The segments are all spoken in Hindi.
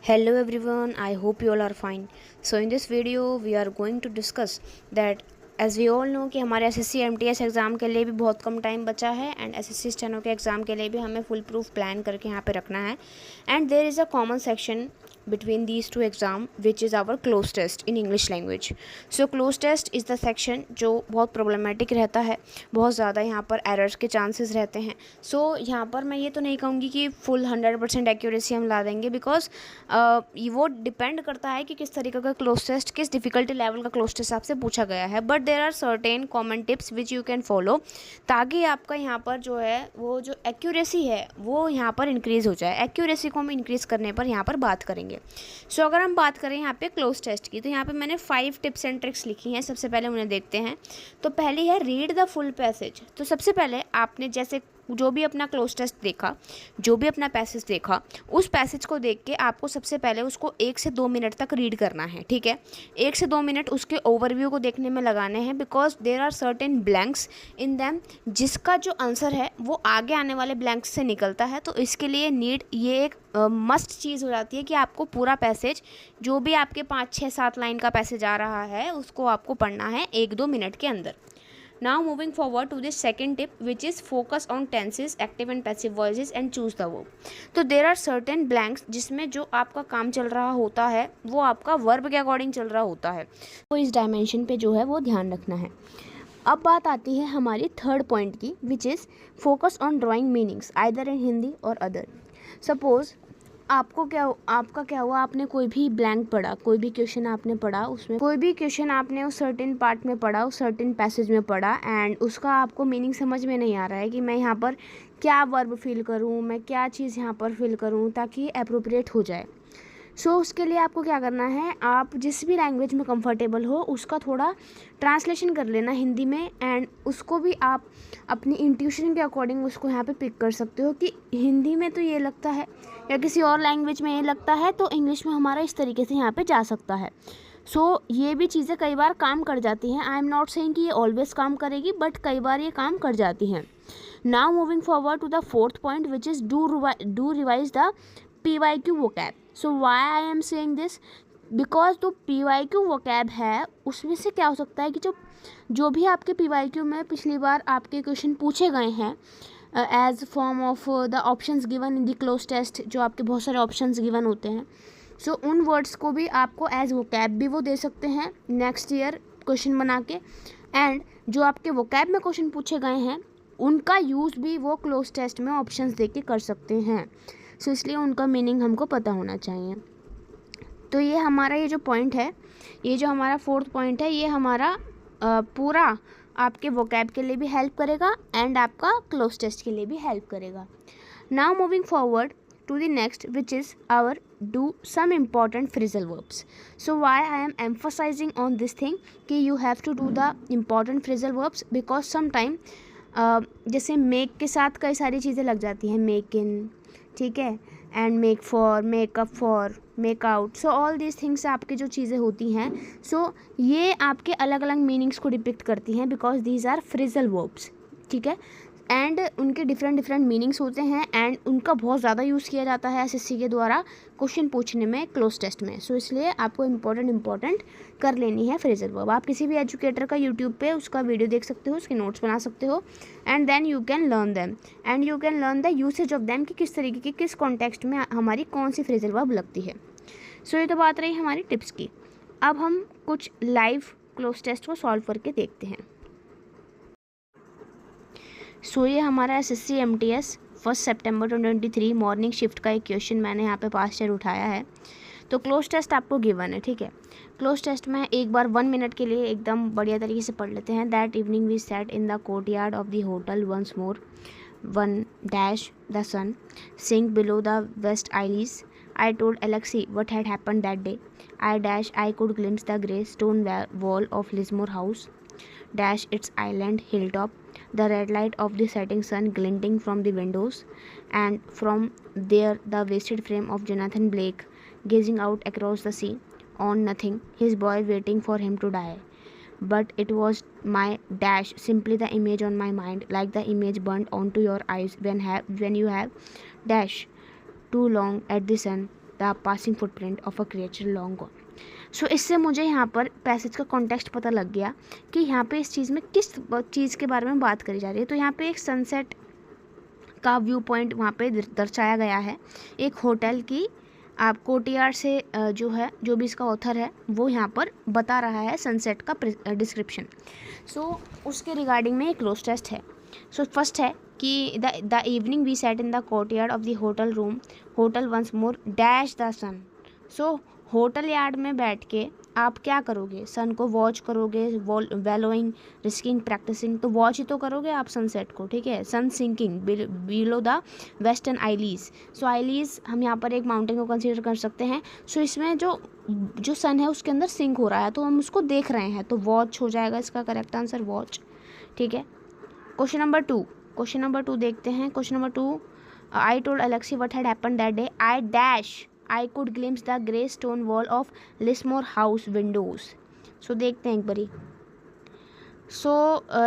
Hello everyone, I hope you all are fine. So in this video we are going to discuss that as we all know कि हमारे एसएससी एमटीएस एग्ज़ाम के लिए भी बहुत कम टाइम बचा है एंड एसएससी स्टेनो के एग्ज़ाम के लिए भी हमें फुल प्रूफ प्लान करके यहाँ पे रखना है and there is a common section between these two exam which is our close test in English language. So close test is the section जो बहुत problematic रहता है, बहुत ज़्यादा यहाँ पर errors के chances रहते हैं. So यहाँ पर मैं ये तो नहीं कहूँगी कि full 100% accuracy हम ला देंगे because वो depend करता है कि किस तरीके का close test किस difficulty level का close test आपसे पूछा गया है. But there are certain common tips which you can follow ताकि आपका यहाँ पर जो है वो जो accuracy है वो यहाँ पर increase हो जाए. Accuracy को हम increase करने पर यहाँ पर बात करेंगे. सो अगर हम बात करें यहाँ पे क्लोज टेस्ट की तो यहाँ पे मैंने 5 टिप्स एंड ट्रिक्स लिखी हैं. सबसे पहले उन्हें देखते हैं. तो पहली है रीड द फुल पैसेज. तो सबसे पहले आपने जैसे जो भी अपना क्लोज टेस्ट देखा, जो भी अपना पैसेज देखा, उस पैसेज को देख के आपको सबसे पहले उसको 1 से 2 मिनट तक रीड करना है. ठीक है, 1 से 2 मिनट उसके ओवरव्यू को देखने में लगाने हैं because there are certain blanks in them जिसका जो आंसर है वो आगे आने वाले ब्लैंक्स से निकलता है. तो इसके लिए ये एक मस्ट चीज़ हो जाती है कि आपको पूरा पैसेज जो भी आपके 5, 6, 7 लाइन का पैसेज आ रहा है उसको आपको पढ़ना है 1-2 मिनट के अंदर. Now moving forward to the second tip which is focus on tenses, active and passive voices and choose the verb. तो there are certain blanks जिसमें जो आपका काम चल रहा होता है वो आपका वर्ब के अकॉर्डिंग चल रहा होता है. तो इस डायमेंशन पे जो है वो ध्यान रखना है. अब बात आती है हमारी थर्ड पॉइंट की which is focus on drawing meanings either in Hindi और अदर. सपोज़ आपका क्या हुआ, आपने कोई भी ब्लैंक पढ़ा, कोई भी क्वेश्चन आपने पढ़ा, उसमें कोई भी क्वेश्चन आपने उस सर्टेन पार्ट में पढ़ा, उस सर्टेन पैसेज में पढ़ा एंड उसका आपको मीनिंग समझ में नहीं आ रहा है कि मैं यहाँ पर क्या वर्ब फिल करूँ, मैं क्या चीज़ यहाँ पर फिल करूँ ताकि अप्रोप्रिएट हो जाए. सो उसके लिए आपको क्या करना है, आप जिस भी लैंग्वेज में कंफर्टेबल हो उसका थोड़ा ट्रांसलेशन कर लेना हिंदी में एंड उसको भी आप अपनी इंट्यूशन के अकॉर्डिंग उसको यहाँ पे पिक कर सकते हो कि हिंदी में तो ये लगता है या किसी और लैंग्वेज में ये लगता है तो इंग्लिश में हमारा इस तरीके से यहाँ पे जा सकता है. सो ये भी चीज़ें कई बार काम कर जाती हैं. आई एम नॉट सेइंग कि ये ऑलवेज काम करेगी बट कई बार ये काम कर जाती हैं. Now moving forward to the fourth point which is do revise the PYQ vocab. So why I am saying this? Because तो PYQ vocab है उसमें से क्या हो सकता है कि जो भी आपके PYQ में पिछली बार आपके क्वेश्चन पूछे गए हैं as form of the options given in the cloze test, जो आपके बहुत सारे ऑप्शंस गिवन होते हैं. सो उन वर्ड्स को भी आपको एज vocab भी वो दे सकते हैं नेक्स्ट ईयर क्वेश्चन बना के एंड जो आपके vocab में क्वेश्चन पूछे गए हैं उनका यूज़ भी वो क्लोज टेस्ट में ऑप्शंस दे के कर सकते हैं. सो इसलिए उनका मीनिंग हमको पता होना चाहिए. तो ये हमारा ये जो पॉइंट है, ये जो हमारा फोर्थ पॉइंट है, ये हमारा पूरा आपके वोकैब के लिए भी हेल्प करेगा एंड आपका क्लोज टेस्ट के लिए भी हेल्प करेगा. Now moving forward to the next which is our do some important phrasal verbs. So why I am emphasising on this thing कि you have to do the important phrasal verbs because some time जैसे मेक के साथ कई सारी चीज़ें लग जाती हैं, मेक इन, ठीक है, and make for, makeup for, make out. So all these things आपकी जो चीज़ें होती हैं सो ये आपके अलग अलग मीनिंग्स को डिपिक्ट करती हैं because these are phrasal verbs. ठीक है, एंड उनके डिफरेंट मीनिंग्स होते हैं एंड उनका बहुत ज़्यादा यूज़ किया जाता है एसएससी के द्वारा क्वेश्चन पूछने में क्लोज टेस्ट में. सो इसलिए आपको इम्पॉर्टेंट कर लेनी है फ्रेजल वर्ब. आप किसी भी एजुकेटर का यूट्यूब पे उसका वीडियो देख सकते हो, उसके नोट्स बना सकते हो and then you can learn them and you can learn the usage of them कि किस तरीके की किस कॉन्टेक्स्ट में हमारी कौन सी फ्रेजल वर्ब लगती है. सो ये तो बात रही हमारी टिप्स की. अब हम कुछ लाइव क्लोज टेस्ट को सॉल्व करके देखते हैं. सो ये हमारा एसएससी एमटीएस 1 सितंबर 2023 मॉर्निंग शिफ्ट का एक क्वेश्चन मैंने यहाँ पे पास्ट ईयर उठाया है. तो क्लोज टेस्ट आपको गिवन है. ठीक है, क्लोज टेस्ट में एक बार 1 मिनट के लिए एकदम बढ़िया तरीके से पढ़ लेते हैं. That evening we sat in the courtyard of the hotel once more, one dash the sun sink below the west isles. I told Alexei what had happened that day. I could glimpse the grey stone wall of Lismore House, its island hilltop, the red light of the setting sun glinting from the windows, and from there the wasted frame of Jonathan Blake gazing out across the sea on nothing, his boy waiting for him to die. But it was my simply the image on my mind, like the image burnt onto your eyes when you have too long at the sun the passing footprint of a creature long gone. So इससे मुझे यहाँ पर पैसेज का कॉन्टेक्स्ट पता लग गया कि यहाँ पे इस चीज़ में किस चीज़ के बारे में बात करी जा रही है। तो यहाँ पे एक सनसेट का व्यू पॉइंट वहाँ पे दर्शाया गया है, एक होटल की आप कोर्टयार्ड से जो भी इसका ऑथर है वो यहाँ पर बता रहा है सनसेट का डिस्क्रिप्शन। सो उसके रिगार्डिंग में एक क्लोज टेस्ट है। सो फर्स्ट है कि the evening we set in the courtyard of the hotel room, hotel once more dash the sun. So hotel yard में बैठ के आप क्या करोगे, सन को वॉच करोगे, वैलोइंग, रिस्किंग, प्रैक्टिसिंग। तो वॉच ही तो करोगे आप सनसेट को, ठीक है। सन सिंकिंग बिलो द वेस्टर्न आइलीज। सो आइलीज हम यहाँ पर एक माउंटेन को कंसीडर कर सकते हैं। सो इसमें जो सन है उसके अंदर सिंक हो रहा है, तो हम उसको देख रहे हैं, तो वॉच हो जाएगा इसका करेक्ट आंसर, वॉच, ठीक है। क्वेश्चन नंबर टू देखते हैं। Question number 2, I told Alexei what had happened that day, I dash I could glimpse the grey stone wall of Lismore house windows। सो देखते हैं एक बारी।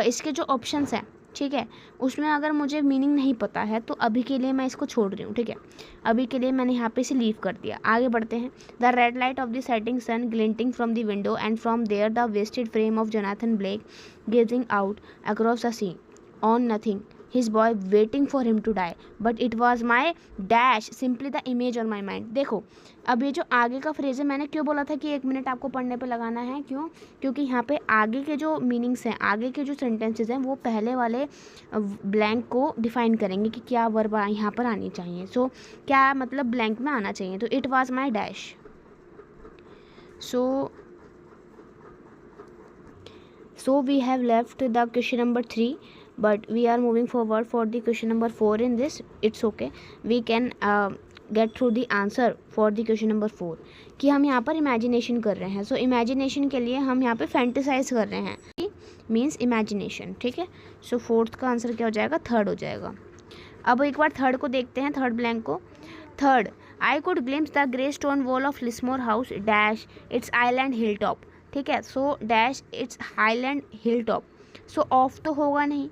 इसके जो ऑप्शंस हैं, ठीक है, उसमें अगर मुझे मीनिंग नहीं पता है तो अभी के लिए मैं इसको छोड़ रही हूँ, ठीक है। अभी के लिए मैंने यहाँ पे इसे लीव कर दिया। आगे बढ़ते हैं। The red light of the setting sun glinting from the window and from there the wasted frame of Jonathan Blake gazing out across the sea on nothing, his boy waiting for him to die, but it was my dash simply the image on my mind। देखो अब ये जो आगे का फ्रेज है, मैंने क्यों बोला था कि 1 मिनट आपको पढ़ने पे लगाना है, क्योंकि यहाँ पे आगे के जो मीनिंग्स हैं, आगे के जो सेंटेंसेस हैं, वो पहले वाले ब्लैंक को डिफाइन करेंगे कि क्या वर्ब यहाँ पर आनी चाहिए। सो क्या मतलब ब्लैंक में आना चाहिए, तो it was my dash. So we have left the question number 3, but we are moving forward for the question number 4 in this. It's okay, we can get through the answer for the question number 4 कि हम यहाँ पर इमेजिनेशन कर रहे हैं। सो इमेजिनेशन के लिए हम यहाँ पे फैंटेसाइज कर रहे हैं, मीन्स इमेजिनेशन, ठीक है। सो 4th का आंसर क्या हो जाएगा, 3rd हो जाएगा। अब एक बार 3rd को देखते हैं, 3rd ब्लैंक को। 3rd, I could glimpse the grey stone wall of Lismore House dash its island hill top, ठीक है। So dash its highland hill top. So of तो होगा नहीं,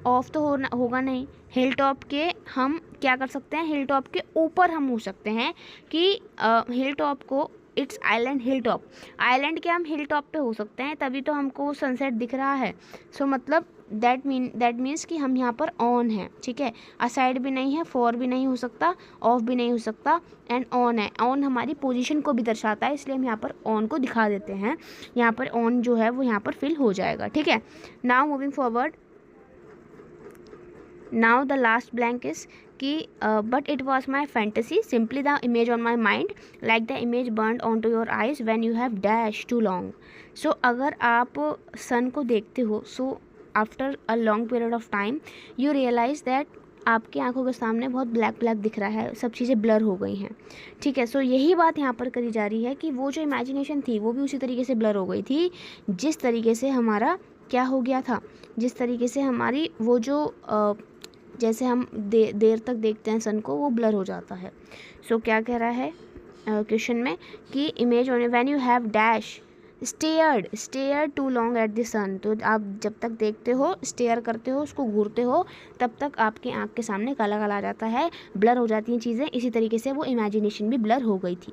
होगा नहीं। हिल टॉप के हम क्या कर सकते हैं, हिल टॉप के ऊपर हम हो सकते हैं कि हिल टॉप को it's island hill top, island के हम हिल टॉप पे हो सकते हैं, तभी तो हमको सनसेट दिख रहा है। सो मतलब दैट मीन्स कि हम यहाँ पर ऑन है, ठीक है। असाइड भी नहीं है, फॉर भी नहीं हो सकता, ऑफ भी नहीं हो सकता, एंड ऑन है। ऑन हमारी पोजीशन को भी दर्शाता है, इसलिए हम यहाँ पर ऑन को दिखा देते हैं। यहाँ पर ऑन जो है वो यहाँ पर फिल हो जाएगा, ठीक है। Now moving forward, now the last blank is कि but it was my fantasy simply the image on my mind like the image burn on to your eyes when you have dash too long. So अगर आप सन को देखते हो, so after a long period of time you realise that आपकी आंखों के सामने बहुत ब्लैक ब्लैक दिख रहा है, सब चीज़ें ब्लर हो गई हैं, ठीक है। सो यही बात यहाँ पर करी जा रही है कि वो जो इमेजिनेशन थी वो भी उसी तरीके से ब्लर हो गई थी जिस तरीके से हमारा क्या हो गया था, जिस तरीके से हमारी वो जो जैसे हम देर तक देखते हैं सन को, वो ब्लर हो जाता है। सो क्या कह रहा है क्वेश्चन में कि image on when you have dash stare too long at the sun. तो आप जब तक देखते हो, स्टेयर करते हो, उसको घूरते हो, तब तक आपकी आँख के सामने काला काला आ जाता है, ब्लर हो जाती हैं चीज़ें। इसी तरीके से वो इमेजिनेशन भी ब्लर हो गई थी,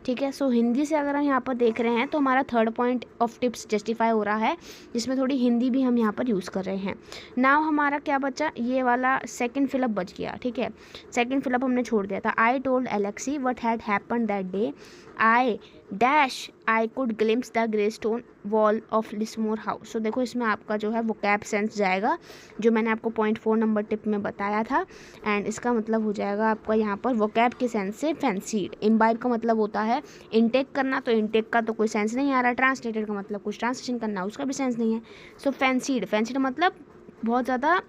ठीक है। सो हिंदी से अगर हम यहाँ पर देख रहे हैं तो हमारा 3rd point of tips justify हो रहा है, जिसमें थोड़ी हिंदी भी हम यहाँ पर यूज़ कर रहे हैं। नाउ हमारा क्या बचा, ये वाला 2nd फिलअप बच गया, ठीक है। 2nd फिलअप हमने छोड़ दिया था। I told Alexei what had happened that day, I dash I could glimpse the grey stone wall of Lismore House. So देखो इसमें आपका जो है वो कैप सेंस जाएगा, जो मैंने आपको पॉइंट 4 नंबर टिप में बताया था, एंड इसका मतलब हो जाएगा आपका यहाँ पर वो कैप के सेंस से फैंसीड। इम्बाइब का मतलब होता है इनटेक करना, तो इनटेक का तो कोई सेंस नहीं आ रहा। ट्रांसलेटेड का मतलब कुछ ट्रांसलेशन करना, उसका भी सेंस नहीं है। सो फैंसीड मतलब बहुत ज़्यादा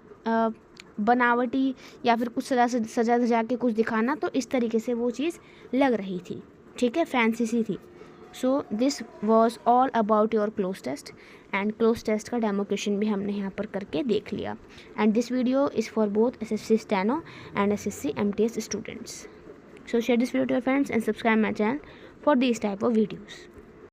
बनावटी या फिर कुछ सजा धजा के कुछ दिखाना, तो इस तरीके से वो चीज़ लग रही थी, ठीक है, फैंसी सी थी। So this was all about your cloze test, and cloze test का डेमो क्वेश्चन भी हमने यहाँ पर करके देख लिया। And this video is for both SSC Steno and SSC MTS students. So share this video to your friends and subscribe my channel for these type of videos.